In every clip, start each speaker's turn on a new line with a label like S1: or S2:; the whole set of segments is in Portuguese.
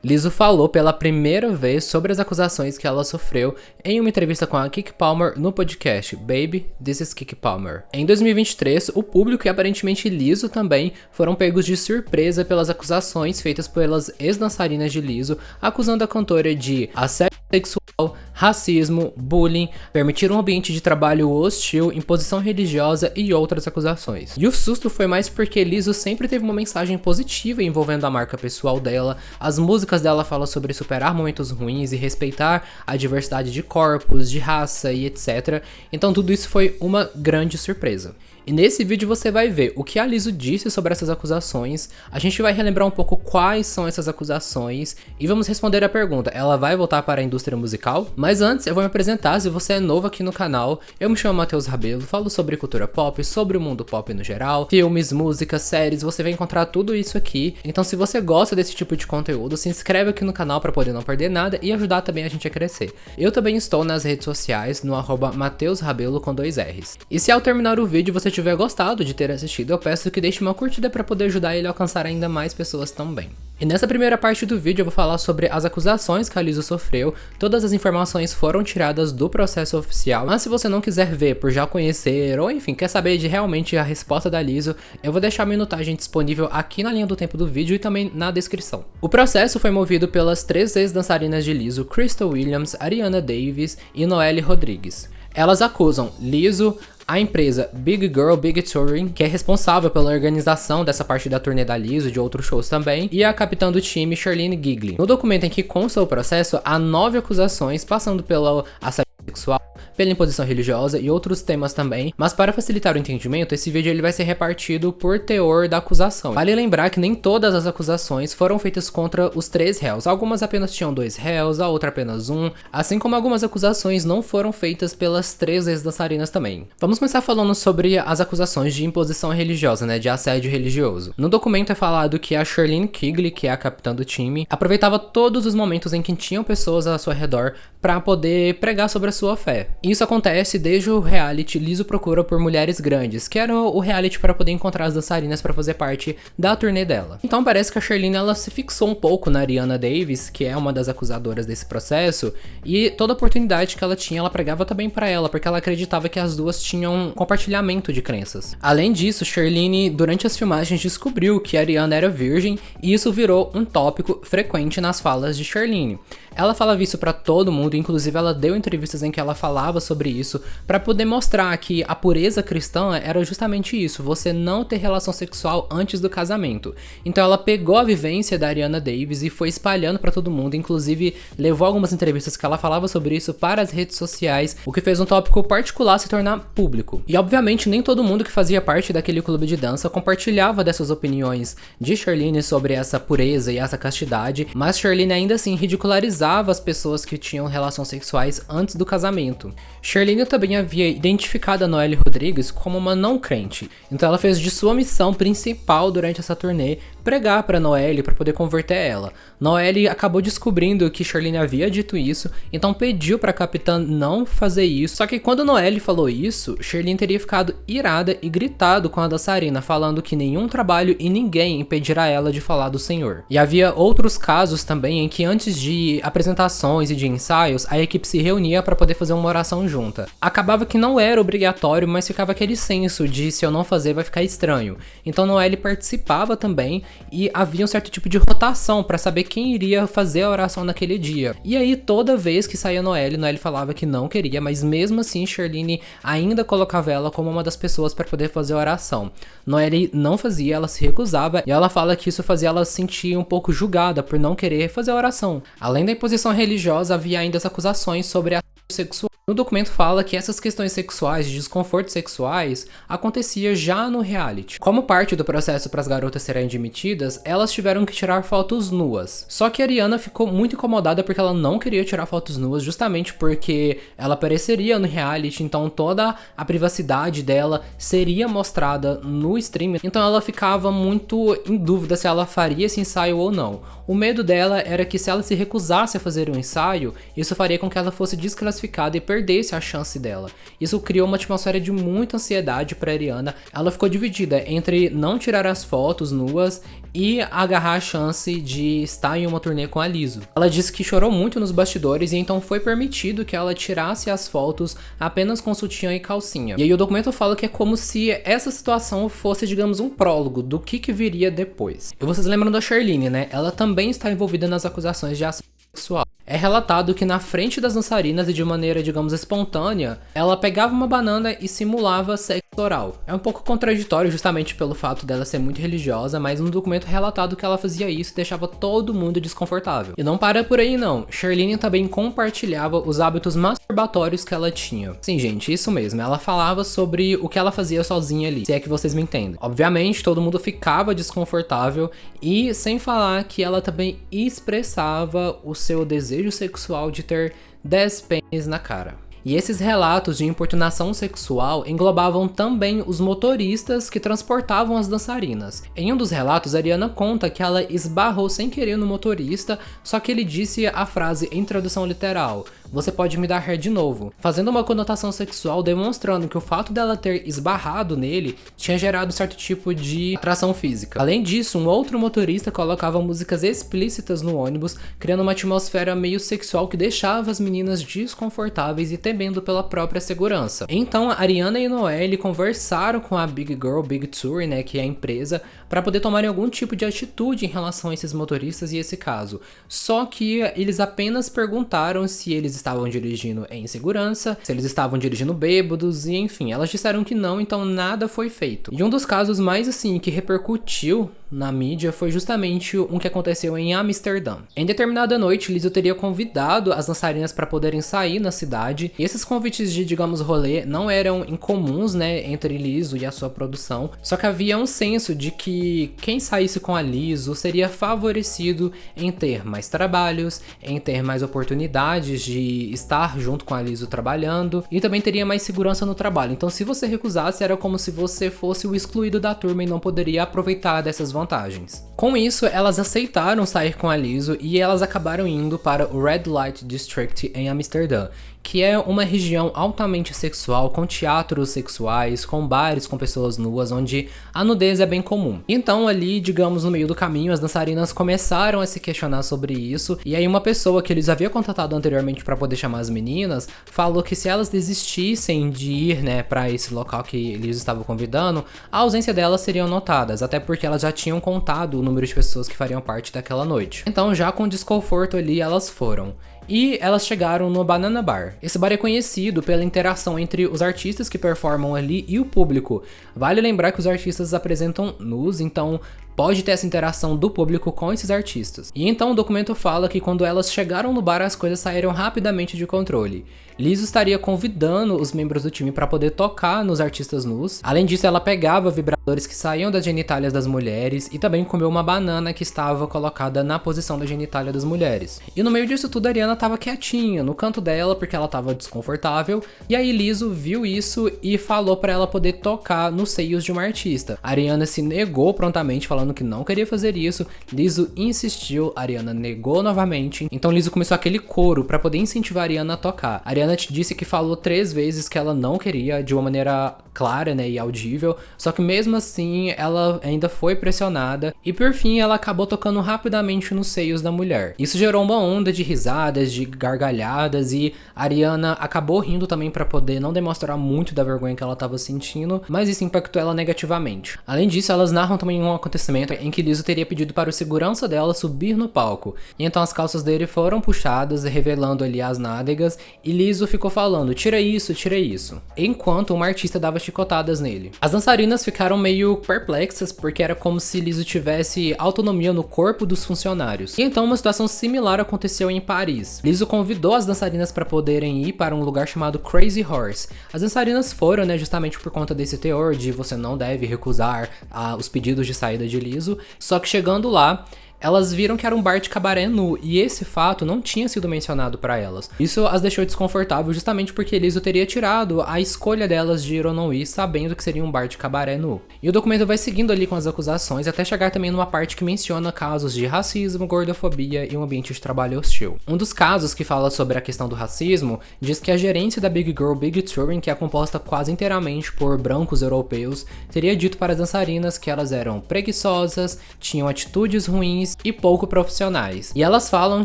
S1: Lizzo falou pela primeira vez sobre as acusações que ela sofreu em uma entrevista com a Keke Palmer no podcast Baby, This is Keke Palmer. Em 2023, o público e aparentemente Lizzo também foram pegos de surpresa pelas acusações feitas pelas ex-dançarinas de Lizzo, acusando a cantora de assédio sexual, racismo, bullying, permitir um ambiente de trabalho hostil, imposição religiosa e outras acusações. E o susto foi mais porque Lizzo sempre teve uma mensagem positiva envolvendo a marca pessoal dela, as músicas dela falam sobre superar momentos ruins e respeitar a diversidade de corpos, de raça e etc. Então tudo isso foi uma grande surpresa. E nesse vídeo você vai ver o que a Lizzo disse sobre essas acusações, a gente vai relembrar um pouco quais são essas acusações e vamos responder a pergunta, ela vai voltar para a indústria musical? Mas antes eu vou me apresentar, se você é novo aqui no canal, eu me chamo Matheus Rabelo, falo sobre cultura pop, sobre o mundo pop no geral, filmes, músicas, séries, você vai encontrar tudo isso aqui. Então se você gosta desse tipo de conteúdo, se inscreve aqui no canal para poder não perder nada e ajudar também a gente a crescer. Eu também estou nas redes sociais, no @MatheusRabelo com 2 R's. E se ao terminar o vídeo você tiver gostado de ter assistido, eu peço que deixe uma curtida para poder ajudar ele a alcançar ainda mais pessoas também. E nessa primeira parte do vídeo eu vou falar sobre as acusações que a Lizzo sofreu, todas as informações foram tiradas do processo oficial, mas se você não quiser ver por já conhecer, ou enfim, quer saber de realmente a resposta da Lizzo, eu vou deixar a minutagem disponível aqui na linha do tempo do vídeo e também na descrição. O processo foi movido pelas 3 ex-dançarinas de Lizzo, Crystal Williams, Ariana Davis e Noelle Rodrigues. Elas acusam Lizzo, a empresa Big Girl Big Touring, que é responsável pela organização dessa parte da turnê da Lizzo e de outros shows também, e a capitã do time, Charlene Giglin. No documento em que consta o processo, há 9 acusações, passando pelo assédio sexual, pela imposição religiosa e outros temas também, mas para facilitar o entendimento, esse vídeo ele vai ser repartido por teor da acusação. Vale lembrar que nem todas as acusações foram feitas contra os 3 réus, algumas apenas tinham 2 réus, a outra apenas 1, assim como algumas acusações não foram feitas pelas 3 ex-dançarinas também. Vamos começar falando sobre as acusações de imposição religiosa, de assédio religioso. No documento é falado que a Charlene Giglin, que é a capitã do time, aproveitava todos os momentos em que tinham pessoas ao seu redor para poder pregar sobre a sua fé. Isso acontece desde o reality Lizzo Procura por Mulheres Grandes, que era o reality para poder encontrar as dançarinas para fazer parte da turnê dela. Então parece que a Charlene ela se fixou um pouco na Ariana Davis, que é uma das acusadoras desse processo, e toda oportunidade que ela tinha, ela pregava também para ela, porque ela acreditava que as duas tinham compartilhamento de crenças. Além disso, Charlene, durante as filmagens, descobriu que a Ariana era virgem, e isso virou um tópico frequente nas falas de Charlene. Ela falava isso pra todo mundo, inclusive ela deu entrevistas em que ela falava sobre isso, pra poder mostrar que a pureza cristã era justamente isso, você não ter relação sexual antes do casamento. Então ela pegou a vivência da Ariana Davis e foi espalhando pra todo mundo, inclusive levou algumas entrevistas que ela falava sobre isso para as redes sociais, o que fez um tópico particular se tornar público. E obviamente nem todo mundo que fazia parte daquele clube de dança compartilhava dessas opiniões de Charlene sobre essa pureza e essa castidade, mas Charlene ainda assim ridicularizava as pessoas que tinham relações sexuais antes do casamento. Charlene também havia identificado a Noelle Rodrigues como uma não crente, então ela fez de sua missão principal durante essa turnê pregar para Noelle para poder converter ela. Noelle acabou descobrindo que Charlene havia dito isso, então pediu para a capitã não fazer isso. Só que quando Noelle falou isso, Charlene teria ficado irada e gritado com a dançarina, falando que nenhum trabalho e ninguém impedirá ela de falar do Senhor. E havia outros casos também em que antes de apresentações e de ensaios, a equipe se reunia para poder fazer uma oração junta. Acabava que não era obrigatório, mas ficava aquele senso de se eu não fazer vai ficar estranho. Então Noelle participava também e havia um certo tipo de rotação para saber quem iria fazer a oração naquele dia. E aí toda vez que saía Noelle falava que não queria, mas mesmo assim Charlene ainda colocava ela como uma das pessoas para poder fazer a oração. Noelle não fazia, ela se recusava e ela fala que isso fazia ela se sentir um pouco julgada por não querer fazer a oração. Além da imposição religiosa, havia ainda as acusações sobre assédio sexual. No documento fala que essas questões sexuais, de desconfortos sexuais, acontecia já no reality. Como parte do processo para as garotas serem admitidas, elas tiveram que tirar fotos nuas. Só que a Ariana ficou muito incomodada porque ela não queria tirar fotos nuas, justamente porque ela apareceria no reality, então toda a privacidade dela seria mostrada no stream. Então ela ficava muito em dúvida se ela faria esse ensaio ou não. O medo dela era que se ela se recusasse a fazer um ensaio, isso faria com que ela fosse desclassificada e perdesse perdesse a chance dela. Isso criou uma atmosfera de muita ansiedade para Ariana. Ela ficou dividida entre não tirar as fotos nuas e agarrar a chance de estar em uma turnê com a Lizzo. Ela disse que chorou muito nos bastidores e então foi permitido que ela tirasse as fotos apenas com sutiã e calcinha. E aí o documento fala que é como se essa situação fosse, digamos, um prólogo do que viria depois. E vocês lembram da Sherline, né? Ela também está envolvida nas acusações de assédio sexual. É relatado que na frente das dançarinas e de maneira, digamos, espontânea, ela pegava uma banana e simulava sexo oral. É um pouco contraditório justamente pelo fato dela ser muito religiosa, mas no documento é relatado que ela fazia isso e deixava todo mundo desconfortável. E não para por aí não, Sherline também compartilhava os hábitos masturbatórios que ela tinha. Sim, gente, isso mesmo, ela falava sobre o que ela fazia sozinha ali, se é que vocês me entendem. Obviamente, todo mundo ficava desconfortável e sem falar que ela também expressava o seu desejo sexual de ter 10 pênis na cara. E esses relatos de importunação sexual englobavam também os motoristas que transportavam as dançarinas. Em um dos relatos, Ariana conta que ela esbarrou sem querer no motorista, só que ele disse a frase em tradução literal: "Você pode me dar ré de novo", fazendo uma conotação sexual, demonstrando que o fato dela ter esbarrado nele tinha gerado certo tipo de atração física. Além disso, um outro motorista colocava músicas explícitas no ônibus, criando uma atmosfera meio sexual que deixava as meninas desconfortáveis e temendo pela própria segurança. Então, a Ariana e Noelle conversaram com a Big Girl Big Tour, né, que é a empresa, para poder tomarem algum tipo de atitude em relação a esses motoristas e esse caso. Só que eles apenas perguntaram se eles estavam dirigindo em segurança, se eles estavam dirigindo bêbados e enfim, elas disseram que não, então nada foi feito. E um dos casos mais assim que repercutiu na mídia foi justamente um que aconteceu em Amsterdã. Em determinada noite, Lizzo teria convidado as dançarinas para poderem sair na cidade, e esses convites de, digamos, rolê não eram incomuns, né, entre Lizzo e a sua produção, só que havia um senso de que quem saísse com a Lizzo seria favorecido em ter mais trabalhos, em ter mais oportunidades de estar junto com a Lizzo trabalhando, e também teria mais segurança no trabalho. Então, se você recusasse, era como se você fosse o excluído da turma e não poderia aproveitar dessas vantagens. Com isso, elas aceitaram sair com a Lizzo e elas acabaram indo para o Red Light District em Amsterdã, que é uma região altamente sexual, com teatros sexuais, com bares com pessoas nuas, onde a nudez é bem comum. Então ali, digamos, no meio do caminho, as dançarinas começaram a se questionar sobre isso, e aí uma pessoa que eles haviam contatado anteriormente para poder chamar as meninas, falou que se elas desistissem de ir, né, para esse local que eles estavam convidando, a ausência delas seriam notadas, até porque elas já tinham contado o número de pessoas que fariam parte daquela noite. Então, já com desconforto ali, elas foram. E elas chegaram no Banana Bar. Esse bar é conhecido pela interação entre os artistas que performam ali e o público. Vale lembrar que os artistas apresentam nus, então pode ter essa interação do público com esses artistas. E então o documento fala que quando elas chegaram no bar, as coisas saíram rapidamente de controle. Lizzo estaria convidando os membros do time para poder tocar nos artistas nus. Além disso, ela pegava vibradores que saíam das genitálias das mulheres e também comeu uma banana que estava colocada na posição da genitália das mulheres. E no meio disso tudo, a Ariana estava quietinha, no canto dela, porque ela estava desconfortável. E aí Lizzo viu isso e falou para ela poder tocar nos seios de uma artista. A Ariana se negou prontamente, falando que não queria fazer isso. Lizzo insistiu, a Ariana negou novamente. Então Lizzo começou aquele coro para poder incentivar a Ariana a tocar. A Ariana disse que falou 3 vezes que ela não queria, de uma maneira clara, né, e audível, só que mesmo assim ela ainda foi pressionada e por fim ela acabou tocando rapidamente nos seios da mulher. Isso gerou uma onda de risadas, de gargalhadas, e a Ariana acabou rindo também para poder não demonstrar muito da vergonha que ela estava sentindo, mas isso impactou ela negativamente. Além disso, elas narram também um acontecimento em que Lizzo teria pedido para o segurança dela subir no palco, e então as calças dele foram puxadas, revelando ali as nádegas, e Lizzo ficou falando: tira isso, enquanto uma artista dava chicotadas nele. As dançarinas ficaram meio perplexas, porque era como se Lizzo tivesse autonomia no corpo dos funcionários. E então uma situação similar aconteceu em Paris. Lizzo convidou as dançarinas para poderem ir para um lugar chamado Crazy Horse. As dançarinas foram, né, justamente por conta desse teor de você não deve recusar os pedidos de saída de Lizzo. Só que chegando lá, elas viram que era um bar de cabaré nu, e esse fato não tinha sido mencionado pra elas. Isso as deixou desconfortável justamente porque Lizzo teria tirado a escolha delas de ir ou não ir, sabendo que seria um bar de cabaré nu. E o documento vai seguindo ali com as acusações, até chegar também numa parte que menciona casos de racismo, gordofobia e um ambiente de trabalho hostil. Um dos casos que fala sobre a questão do racismo diz que a gerência da Big Girl Big Touring, que é composta quase inteiramente por brancos europeus, teria dito para as dançarinas que elas eram preguiçosas, tinham atitudes ruins e pouco profissionais. E elas falam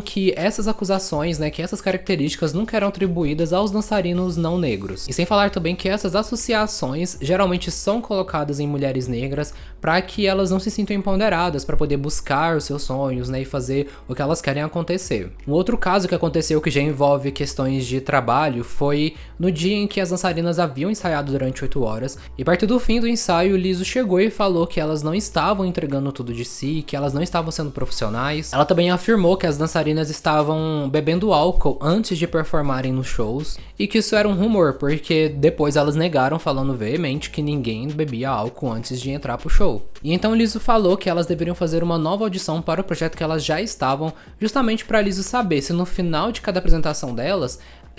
S1: que essas acusações, que essas características nunca eram atribuídas aos dançarinos não negros. E sem falar também que essas associações geralmente são colocadas em mulheres negras para que elas não se sintam empoderadas para poder buscar os seus sonhos, e fazer o que elas querem acontecer. Um outro caso que aconteceu que já envolve questões de trabalho foi no dia em que as dançarinas haviam ensaiado durante 8 horas, e perto do fim do ensaio, Lizzo chegou e falou que elas não estavam entregando tudo de si, que elas não estavam sendo profissionais. Ela também afirmou que as dançarinas estavam bebendo álcool antes de performarem nos shows, e que isso era um rumor, porque depois elas negaram, falando veemente que ninguém bebia álcool antes de entrar pro show. E então Lizzo falou que elas deveriam fazer uma nova audição para o projeto que elas já estavam, justamente para Lizzo saber se no final de cada apresentação delas,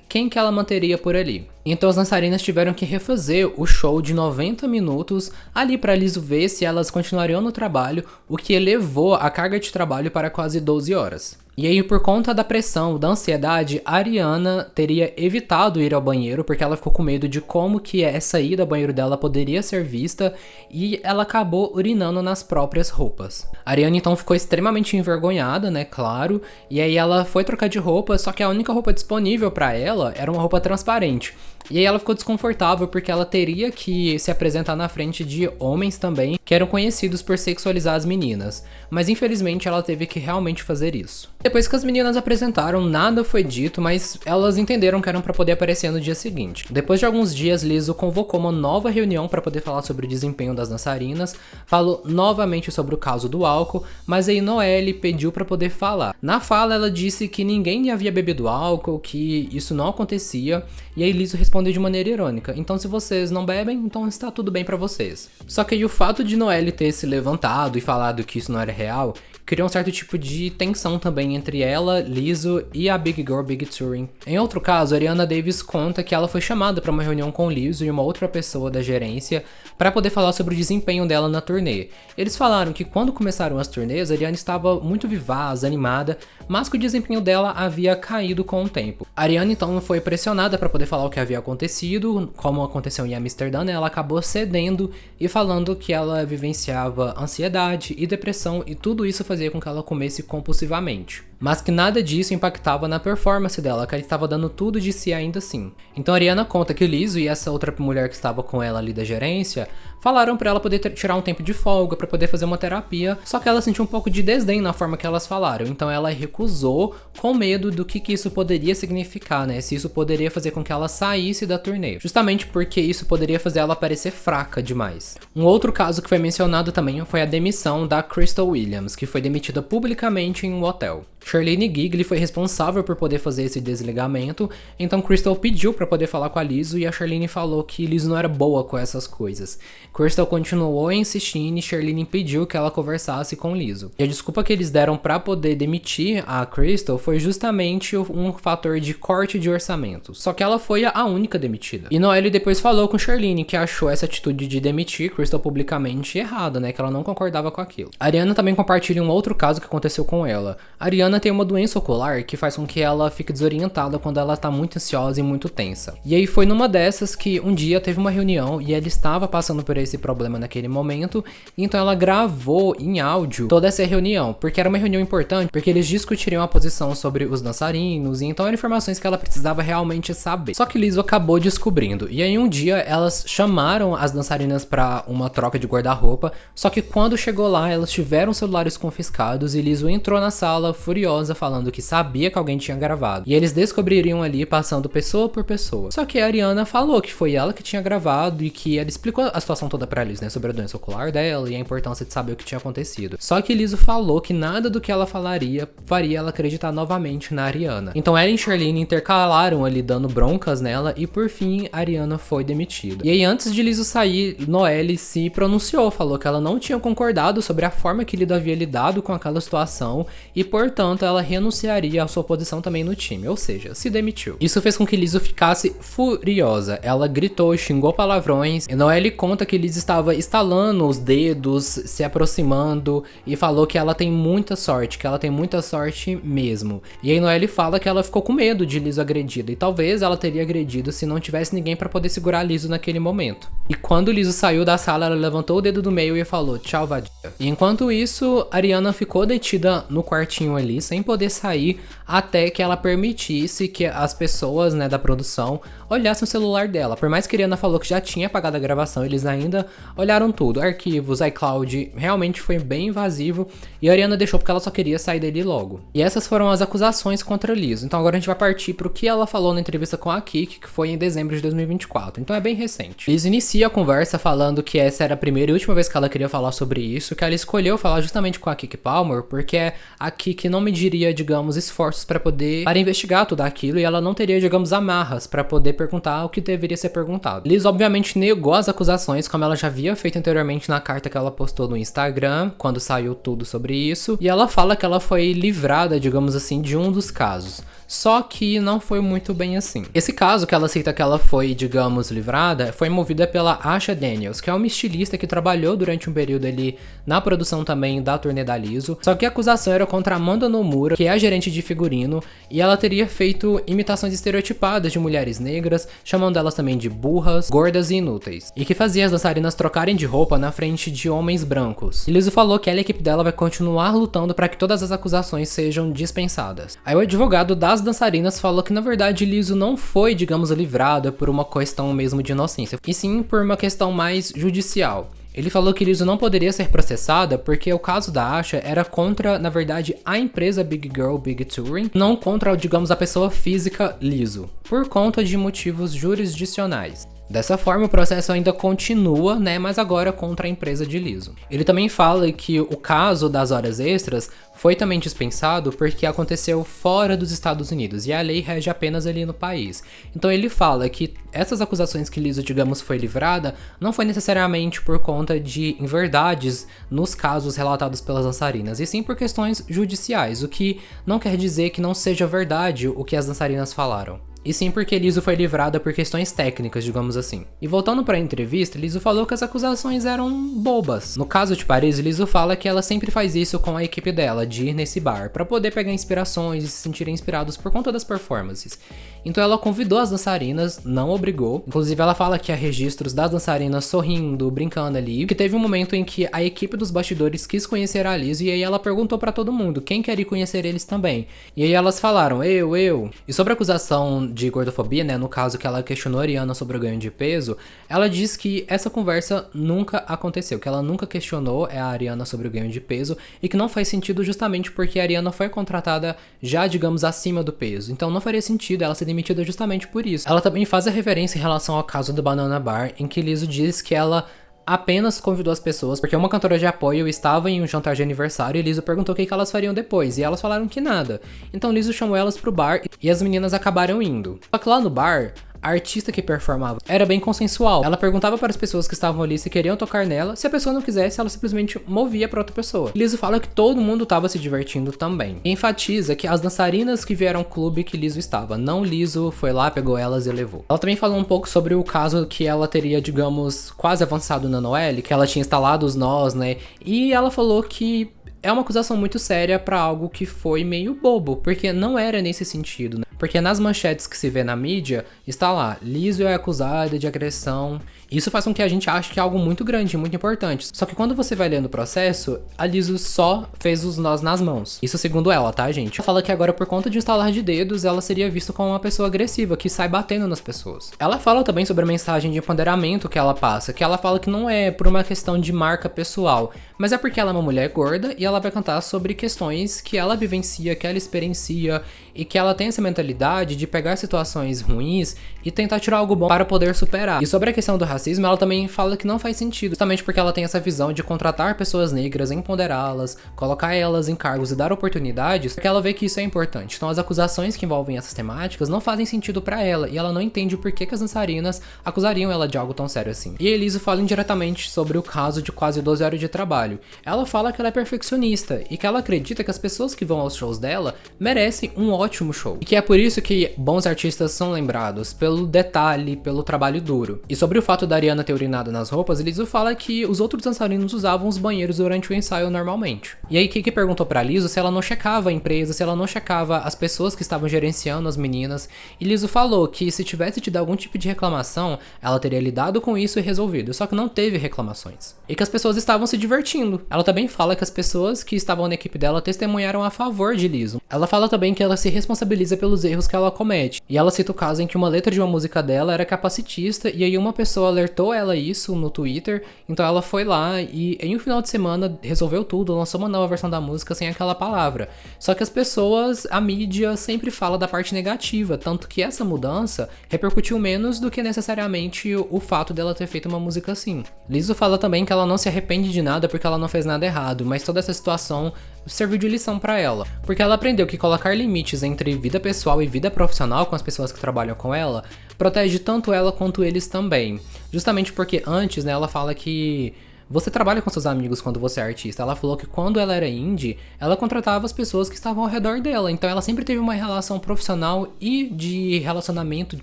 S1: quem que ela manteria por ali. Então as dançarinas tiveram que refazer o show de 90 minutos ali para Lizzo ver se elas continuariam no trabalho, o que elevou a carga de trabalho para quase 12 horas. E aí, por conta da pressão, da ansiedade, a Ariana teria evitado ir ao banheiro, porque ela ficou com medo de como que essa ida ao banheiro dela poderia ser vista, e ela acabou urinando nas próprias roupas. A Ariana então ficou extremamente envergonhada, claro, e aí ela foi trocar de roupa, só que a única roupa disponível para ela era uma roupa transparente. E aí ela ficou desconfortável porque ela teria que se apresentar na frente de homens também, que eram conhecidos por sexualizar as meninas. Mas infelizmente ela teve que realmente fazer isso. Depois que as meninas apresentaram, nada foi dito, mas elas entenderam que eram para poder aparecer no dia seguinte. Depois de alguns dias, Lizzo convocou uma nova reunião para poder falar sobre o desempenho das dançarinas, falou novamente sobre o caso do álcool, mas aí Noelle pediu para poder falar. Na fala ela disse que ninguém havia bebido álcool, que isso não acontecia, e aí Lizzo respondeu de maneira irônica: então se vocês não bebem, então está tudo bem para vocês. Só que aí o fato de Noelle ter se levantado e falado que isso não era real, criou um certo tipo de tensão também entre ela, Lizzo e a Big Girl Big Touring. Em outro caso, Ariana Davis conta que ela foi chamada para uma reunião com Lizzo e uma outra pessoa da gerência para poder falar sobre o desempenho dela na turnê. Eles falaram que quando começaram as turnês, a Ariana estava muito vivaz, animada, mas que o desempenho dela havia caído com o tempo. A Ariana então foi pressionada para poder falar o que havia acontecido, como aconteceu em Amsterdã, ela acabou cedendo e falando que ela vivenciava ansiedade e depressão, e tudo isso fazia com que ela comesse compulsivamente. Mas que nada disso impactava na performance dela, que ela estava dando tudo de si ainda assim. Então a Ariana conta que Lizzo e essa outra mulher que estava com ela ali da gerência falaram pra ela poder tirar um tempo de folga, pra poder fazer uma terapia, só que ela sentiu um pouco de desdém na forma que elas falaram, então ela recusou com medo do que isso poderia significar, se isso poderia fazer com que ela saísse da turnê, justamente porque isso poderia fazer ela parecer fraca demais. Um outro caso que foi mencionado também foi a demissão da Crystal Williams, que foi demitida publicamente em um hotel. Charlene Gigley foi responsável por poder fazer esse desligamento, então Crystal pediu para poder falar com a Lizzo e a Charlene falou que Lizzo não era boa com essas coisas. Crystal continuou insistindo e Charlene pediu que ela conversasse com Lizzo. E a desculpa que eles deram para poder demitir a Crystal foi justamente um fator de corte de orçamento. Só que ela foi a única demitida. E Noelle depois falou com Charlene que achou essa atitude de demitir Crystal publicamente errada, que ela não concordava com aquilo. A Ariana também compartilha um outro caso que aconteceu com ela. A Ariana tem uma doença ocular que faz com que ela fique desorientada quando ela tá muito ansiosa e muito tensa. E aí foi numa dessas que um dia teve uma reunião e ela estava passando por esse problema naquele momento, então ela gravou em áudio toda essa reunião, porque era uma reunião importante, porque eles discutiriam a posição sobre os dançarinos, e então eram informações que ela precisava realmente saber. Só que Lizzo acabou descobrindo, e aí um dia elas chamaram as dançarinas para uma troca de guarda-roupa, só que quando chegou lá, elas tiveram celulares confiscados e Lizzo entrou na sala furiosa furiosa, falando que sabia que alguém tinha gravado. E eles descobririam ali passando pessoa por pessoa. Só que a Ariana falou que foi ela que tinha gravado e que ela explicou a situação toda pra Liz, né? Sobre a doença ocular dela e a importância de saber o que tinha acontecido. Só que Lizzo falou que nada do que ela falaria faria ela acreditar novamente na Ariana. Então ela e Charlene intercalaram ali dando broncas nela e por fim a Ariana foi demitida. E aí antes de Lizzo sair, Noelle se pronunciou, falou que ela não tinha concordado sobre a forma que Lizzo havia lidado com aquela situação e portanto ela renunciaria à sua posição também no time, ou seja, se demitiu. Isso fez com que Lizzo ficasse furiosa, ela gritou e xingou palavrões e Noelle conta que Lizzo estava estalando os dedos, se aproximando e falou que ela tem muita sorte, que ela tem muita sorte mesmo. E aí Noelle fala que ela ficou com medo de Lizzo agredida e talvez ela teria agredido se não tivesse ninguém pra poder segurar Lizzo naquele momento. E quando Lizzo saiu da sala, ela levantou o dedo do meio e falou tchau, vadia. E enquanto isso, Ariana ficou detida no quartinho ali, sem poder sair, até que ela permitisse que as pessoas, né, da produção olhassem o celular dela. Por mais que a Ariana falou que já tinha apagado a gravação, eles ainda olharam tudo, arquivos, iCloud, realmente foi bem invasivo e a Ariana deixou porque ela só queria sair dele logo. E essas foram as acusações contra Lizzo. Então agora a gente vai partir pro que ela falou na entrevista com a Kik, que foi em dezembro de 2024. Então é bem recente. Lizzo inicia a conversa falando que essa era a primeira e última vez que ela queria falar sobre isso, que ela escolheu falar justamente com a Keke Palmer, porque a Kik não mediria, digamos, esforços para investigar tudo aquilo e ela não teria, digamos, amarras para poder perguntar o que deveria ser perguntado. Liz obviamente negou as acusações, como ela já havia feito anteriormente na carta que ela postou no Instagram, quando saiu tudo sobre isso, e ela fala que ela foi livrada, digamos assim, de um dos casos. Só que não foi muito bem assim. Esse caso que ela aceita que ela foi, digamos, livrada, foi movida pela Asha Daniels, que é uma estilista que trabalhou durante um período ali na produção também da turnê da Lizzo. Só que a acusação era contra Amanda Nomura, que é a gerente de figurino, e ela teria feito imitações estereotipadas de mulheres negras, chamando elas também de burras, gordas e inúteis, e que fazia as dançarinas trocarem de roupa na frente de homens brancos. E Lizzo falou que ela e a equipe dela vai continuar lutando para que todas as acusações sejam dispensadas. Aí o advogado das dançarinas falou que na verdade Lizzo não foi, digamos, livrada por uma questão mesmo de inocência, e sim por uma questão mais judicial. Ele falou que Lizzo não poderia ser processada porque o caso da Asha era contra, na verdade, a empresa Big Girl Big Touring, não contra, digamos, a pessoa física Lizzo, por conta de motivos jurisdicionais. Dessa forma, o processo ainda continua, né, mas agora contra a empresa de Lizzo. Ele também fala que o caso das horas extras foi também dispensado porque aconteceu fora dos Estados Unidos e a lei rege apenas ali no país. Então ele fala que essas acusações que Lizzo, digamos, foi livrada não foi necessariamente por conta de inverdades nos casos relatados pelas dançarinas, e sim por questões judiciais, o que não quer dizer que não seja verdade o que as dançarinas falaram. E sim porque Lizzo foi livrada por questões técnicas, digamos assim. E voltando para a entrevista, Lizzo falou que as acusações eram bobas. No caso de Paris, Lizzo fala que ela sempre faz isso com a equipe dela, de ir nesse bar, para poder pegar inspirações e se sentirem inspirados por conta das performances. Então ela convidou as dançarinas, não obrigou. Inclusive ela fala que há registros das dançarinas sorrindo, brincando ali, que teve um momento em que a equipe dos bastidores quis conhecer a Lizzo e aí ela perguntou para todo mundo quem quer ir conhecer eles também. E aí elas falaram, eu. E sobre a acusação de gordofobia, né, no caso que ela questionou a Ariana sobre o ganho de peso, ela diz que essa conversa nunca aconteceu, que ela nunca questionou a Ariana sobre o ganho de peso e que não faz sentido justamente porque a Ariana foi contratada já, digamos, acima do peso. Então não faria sentido ela ser demitida justamente por isso. Ela também faz a referência em relação ao caso do Banana Bar, em que Lizzo diz que ela apenas convidou as pessoas porque uma cantora de apoio estava em um jantar de aniversário e Lizzo perguntou o que elas fariam depois, e elas falaram que nada. Então Lizzo chamou elas pro bar e as meninas acabaram indo. Só que lá no bar, a artista que performava era bem consensual. Ela perguntava para as pessoas que estavam ali se queriam tocar nela, se a pessoa não quisesse, ela simplesmente movia para outra pessoa. Lizzo fala que todo mundo estava se divertindo também. E enfatiza que as dançarinas que vieram ao clube que Lizzo estava, não Lizzo foi lá, pegou elas e levou. Ela também falou um pouco sobre o caso que ela teria, digamos, quase avançado na Noelle, que ela tinha instalado os nós, né? E ela falou que é uma acusação muito séria pra algo que foi meio bobo, porque não era nesse sentido, né? Porque nas manchetes que se vê na mídia, está lá, Lizzo é acusada de agressão Isso faz com que a gente ache que é algo muito grande, muito importante. Só que quando você vai lendo o processo, a Lizzo só fez os nós nas mãos. Isso segundo ela, tá, gente? Ela fala que agora, por conta de estalar de dedos, ela seria vista como uma pessoa agressiva, que sai batendo nas pessoas. Ela fala também sobre a mensagem de empoderamento que ela passa, que ela fala que não é por uma questão de marca pessoal, mas é porque ela é uma mulher gorda e ela vai cantar sobre questões que ela vivencia, que ela experiencia e que ela tem essa mentalidade de pegar situações ruins e tentar tirar algo bom para poder superar. E sobre a questão do racismo, ela também fala que não faz sentido, justamente porque ela tem essa visão de contratar pessoas negras, empoderá-las, colocar elas em cargos e dar oportunidades, porque ela vê que isso é importante. Então as acusações que envolvem essas temáticas não fazem sentido para ela e ela não entende o porquê que as dançarinas acusariam ela de algo tão sério assim. E a Lizzo fala indiretamente sobre o caso de quase 12 horas de trabalho. Ela fala que ela é perfeccionista e que ela acredita que as pessoas que vão aos shows dela merecem um ótimo show. E que é por isso que bons artistas são lembrados, pelo detalhe, pelo trabalho duro. E sobre o fato da Ariana ter urinado nas roupas, Lizzo fala que os outros dançarinos usavam os banheiros durante o ensaio normalmente. E aí Kiki perguntou pra Lizzo se ela não checava a empresa, se ela não checava as pessoas que estavam gerenciando as meninas, e Lizzo falou que se tivesse tido algum tipo de reclamação, ela teria lidado com isso e resolvido, só que não teve reclamações. E que as pessoas estavam se divertindo. Ela também fala que as pessoas que estavam na equipe dela testemunharam a favor de Lizzo. Ela fala também que ela se responsabiliza pelos erros que ela comete. E ela cita o caso em que uma letra de uma música dela era capacitista e aí uma pessoa alertou ela isso no Twitter, então ela foi lá e em um final de semana resolveu tudo, lançou uma nova versão da música sem aquela palavra. Só que as pessoas, a mídia sempre fala da parte negativa, tanto que essa mudança repercutiu menos do que necessariamente o fato dela ter feito uma música assim. Lizzo fala também que ela não se arrepende de nada porque ela não fez nada errado, mas toda essa situação serviu de lição pra ela, porque ela aprendeu que colocar limites entre vida pessoal e vida profissional com as pessoas que trabalham com ela protege tanto ela quanto eles também. Justamente porque antes, né, ela fala que você trabalha com seus amigos quando você é artista. Ela falou que quando ela era indie, ela contratava as pessoas que estavam ao redor dela. Então ela sempre teve uma relação profissional e de relacionamento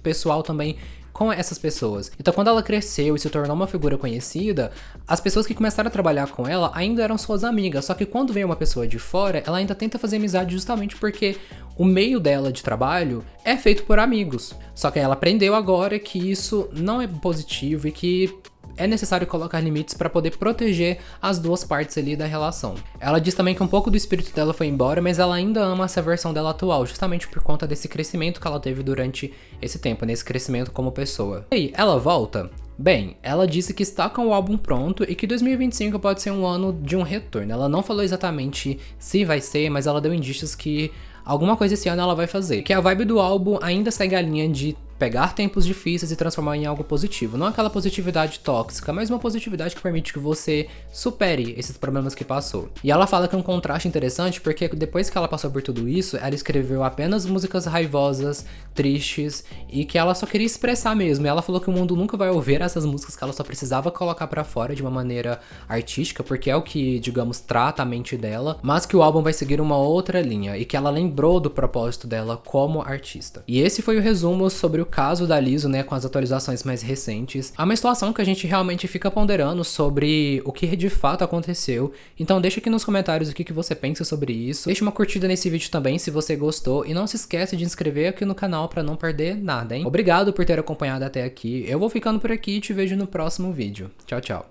S1: pessoal também com essas pessoas. Então quando ela cresceu e se tornou uma figura conhecida, as pessoas que começaram a trabalhar com ela ainda eram suas amigas, só que quando vem uma pessoa de fora, ela ainda tenta fazer amizade justamente porque o meio dela de trabalho é feito por amigos. Só que ela aprendeu agora que isso não é positivo e que é necessário colocar limites para poder proteger as duas partes ali da relação. Ela diz também que um pouco do espírito dela foi embora, mas ela ainda ama essa versão dela atual, justamente por conta desse crescimento que ela teve durante esse tempo, nesse crescimento como pessoa. E aí, ela volta? Bem, ela disse que está com o álbum pronto e que 2025 pode ser um ano de um retorno. Ela não falou exatamente se vai ser, mas ela deu indícios que alguma coisa esse ano ela vai fazer. Que a vibe do álbum ainda segue a linha de pegar tempos difíceis e transformar em algo positivo. Não aquela positividade tóxica, mas uma positividade que permite que você supere esses problemas que passou. E ela fala que é um contraste interessante porque depois que ela passou por tudo isso, ela escreveu apenas músicas raivosas, tristes e que ela só queria expressar mesmo. E ela falou que o mundo nunca vai ouvir essas músicas, que ela só precisava colocar pra fora de uma maneira artística, porque é o que, digamos, trata a mente dela, mas que o álbum vai seguir uma outra linha e que ela lembrou do propósito dela como artista. E esse foi o resumo sobre o caso da Lizzo, né, com as atualizações mais recentes. É uma situação que a gente realmente fica ponderando sobre o que de fato aconteceu. Então deixa aqui nos comentários o que você pensa sobre isso. Deixa uma curtida nesse vídeo também se você gostou e não se esquece de inscrever aqui no canal para não perder nada, hein? Obrigado por ter acompanhado até aqui. Eu vou ficando por aqui e te vejo no próximo vídeo. Tchau, tchau.